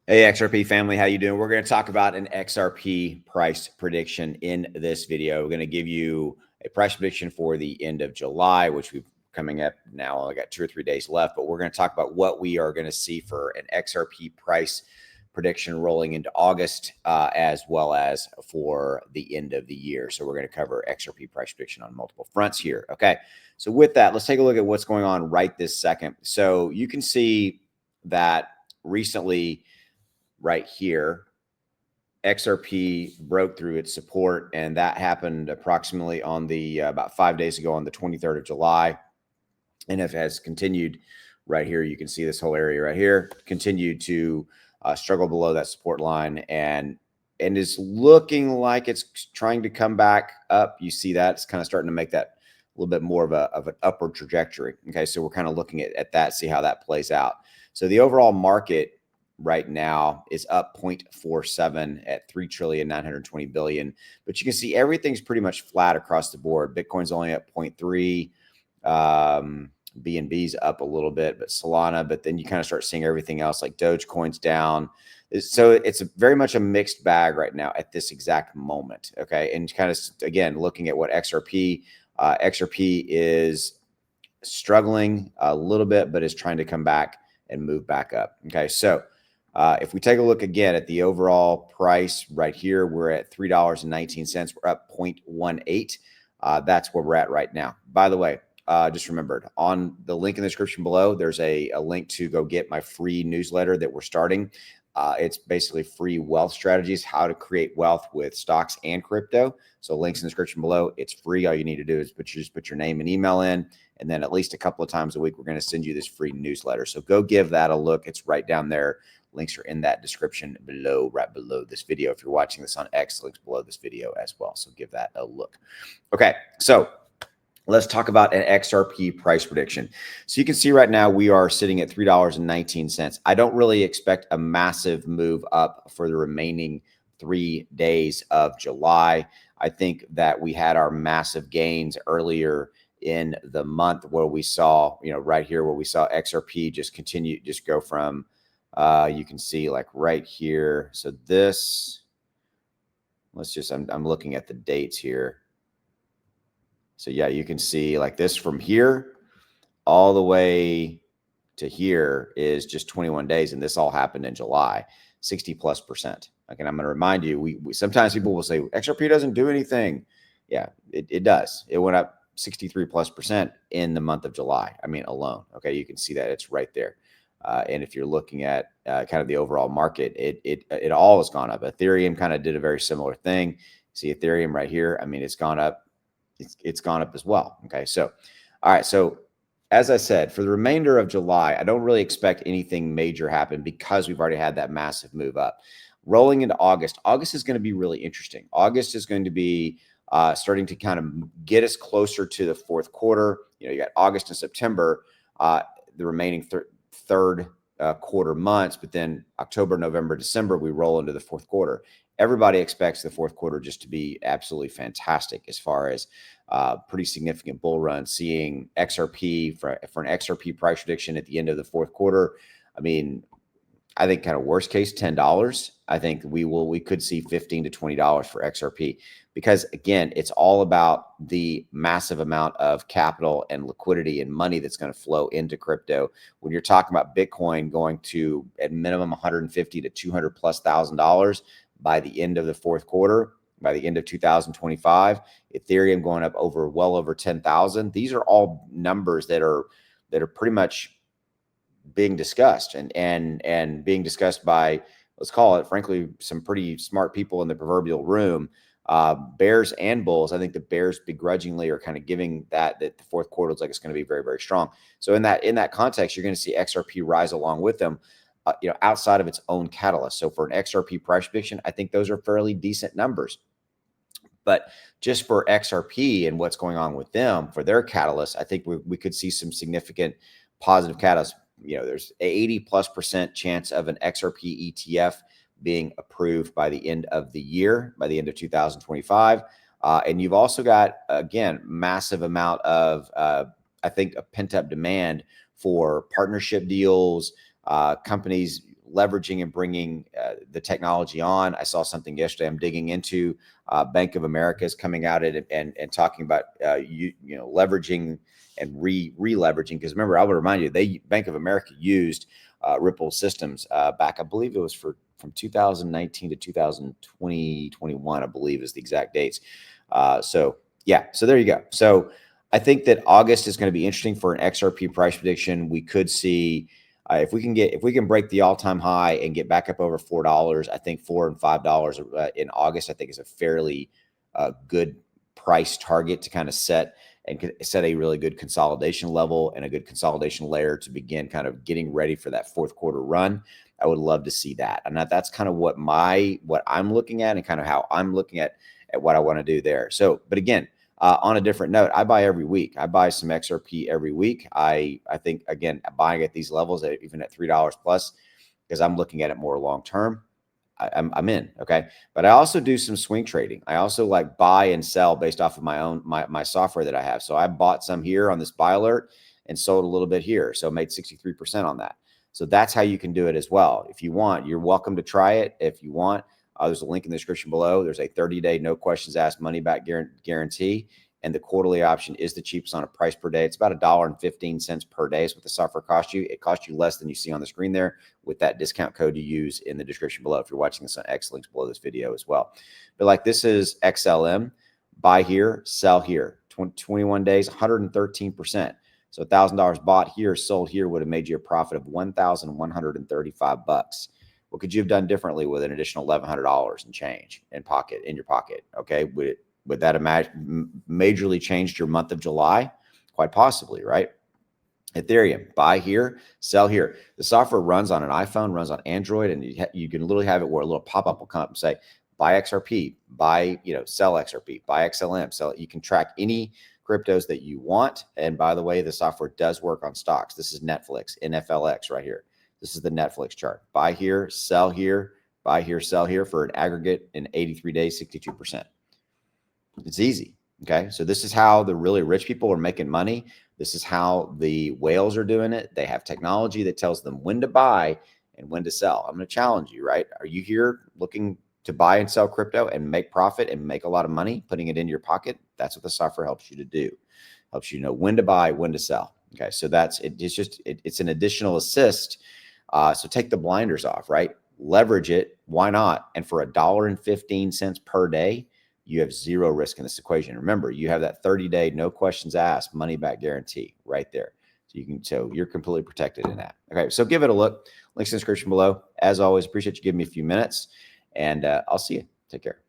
Hey, XRP family, how you doing? We're going to talk about an XRP price prediction in this video. We're going to give you a price prediction for the end of July, which we've coming up now. I got 2 or 3 days left, but we're going to talk about what we are going to see for an XRP price prediction rolling into August, as well as for the end of the year. So we're going to cover XRP price prediction on multiple fronts here. Okay, so with that, let's take a look at what's going on right this second. So you can see that recently, right here, XRP broke through its support, and that happened approximately on the about 5 days ago on the 23rd of July, and it has continued right here. You can see this whole area right here continued to struggle below that support line, and is looking like it's trying to come back up. You see that it's kind of starting to make that a little bit more of an upward trajectory. Okay, so we're kind of looking at that, see how that plays out. So the overall market right now is up 0.47 at 3,920 billion. But you can see everything's pretty much flat across the board. Bitcoin's only up 0.3. BNB's up a little bit, but Solana, but then you kind of start seeing everything else like Dogecoin's down. So it's very much a mixed bag right now at this exact moment. Okay. And kind of, again, looking at what XRP is struggling a little bit, but is trying to come back and move back up. Okay. So if we take a look again at the overall price right here, we're at $3.19. We're up 0.18. That's where we're at right now. By the way, just remembered on the link in the description below, there's a link to go get my free newsletter that we're starting. It's basically free wealth strategies, how to create wealth with stocks and crypto. So links in the description below. It's free. All you need to do is just put your name and email in, and then at least a couple of times a week, we're going to send you this free newsletter. So go give that a look. It's right down there. Links are in that description below, right below this video. If you're watching this on X, links below this video as well. So give that a look. Okay, so let's talk about an XRP price prediction. So you can see right now we are sitting at $3.19. I don't really expect a massive move up for the remaining 3 days of July. I think that we had our massive gains earlier in the month where we saw, right here where we saw XRP just continue, just go from, you can see like right here. So this, I'm looking at the dates here. So yeah, you can see like this from here all the way to here is just 21 days. And this all happened in July, 60+%. Okay, and I'm going to remind you, we sometimes people will say XRP doesn't do anything. Yeah, it does. It went up 63+% in the month of July. I mean, alone. Okay, you can see that it's right there. And if you're looking at kind of the overall market, it all has gone up. Ethereum kind of did a very similar thing. See Ethereum right here. I mean, it's gone up. It's gone up as well. Okay, so all right. So as I said, for the remainder of July, I don't really expect anything major happen because we've already had that massive move up. Rolling into August, August is going to be really interesting. August is going to be starting to kind of get us closer to the fourth quarter. You got August and September, the remaining third quarter months, but then October, November, December, we roll into the fourth quarter. Everybody expects the fourth quarter just to be absolutely fantastic as far as pretty significant bull run. Seeing XRP for an XRP price prediction at the end of the fourth quarter. I mean, I think kind of worst case $10. I think we could see $15 to $20 for XRP because again, it's all about the massive amount of capital and liquidity and money that's going to flow into crypto. When you're talking about Bitcoin going to at minimum 150 to 200 plus $1,000 by the end of the fourth quarter, by the end of 2025, Ethereum going up well over 10,000. These are all numbers that are pretty much being discussed and being discussed by, let's call it, frankly, some pretty smart people in the proverbial room, bears and bulls. I think the bears begrudgingly are kind of giving that the fourth quarter looks like it's going to be very, very strong. So in that context, you're going to see XRP rise along with them, outside of its own catalyst. So for an XRP price prediction, I think those are fairly decent numbers. But just for XRP and what's going on with them for their catalyst, I think we could see some significant positive catalysts. There's a 80+% chance of an XRP ETF being approved by the end of the year, by the end of 2025. And you've also got, again, massive amount of, I think, a pent-up demand for partnership deals, companies leveraging and bringing the technology on. I saw something yesterday I'm digging into. Bank of America is coming out and talking about leveraging and re-leveraging, because remember, I would remind you, Bank of America used Ripple systems back, I believe it was from 2019 to 2020, 21, I believe is the exact dates. So there you go. So I think that August is going to be interesting for an XRP price prediction. We could see if we can break the all-time high and get back up over $4. I think $4 and $5 in August, I think, is a fairly good price target to kind of set a really good consolidation level and a good consolidation layer to begin kind of getting ready for that fourth quarter run. I would love to see that. And that's kind of what I'm looking at and kind of how I'm looking at what I want to do there. So, but again, on a different note, I buy every week. I buy some XRP every week. I think, again, buying at these levels, even at $3 plus, because I'm looking at it more long term. I'm in. Okay. But I also do some swing trading. I also like buy and sell based off of my software that I have. So I bought some here on this buy alert and sold a little bit here. So made 63% on that. So that's how you can do it as well. If you want, you're welcome to try it. If you want, there's a link in the description below. There's a 30-day, no questions asked, money back guarantee. And the quarterly option is the cheapest on a price per day. It's about $1.15 per day is what the software costs you. It costs you less than you see on the screen there with that discount code you use in the description below. If you're watching this on X, links below this video as well. But like, this is XLM, buy here, sell here, 21 days, 113%. So $1,000 bought here, sold here would have made you a profit of $1,135. What could you have done differently with an additional $1,100 and change in your pocket? Okay, would that majorly changed your month of July? Quite possibly, right? Ethereum, buy here, sell here. The software runs on an iPhone, runs on Android, and you can literally have it where a little pop-up will come up and say, buy XRP, sell XRP, buy XLM, sell it. You can track any cryptos that you want. And by the way, the software does work on stocks. This is Netflix, NFLX right here. This is the Netflix chart. Buy here, sell here, buy here, sell here for an aggregate in 83 days, 62%. It's easy. Okay. So this is how the really rich people are making money. This is how the whales are doing it. They have technology that tells them when to buy and when to sell. I'm going to challenge you, right? Are you here looking to buy and sell crypto and make profit and make a lot of money, putting it in your pocket? That's what the software helps you to do. Helps you know when to buy, when to sell. Okay. So that's it. It's an additional assist. So take the blinders off, right? Leverage it. Why not? And for $1.15 per day, you have zero risk in this equation. Remember, you have that 30-day, no questions asked, money back guarantee right there. So you're completely protected in that. Okay, so give it a look. Links in the description below. As always, appreciate you giving me a few minutes, and I'll see you. Take care.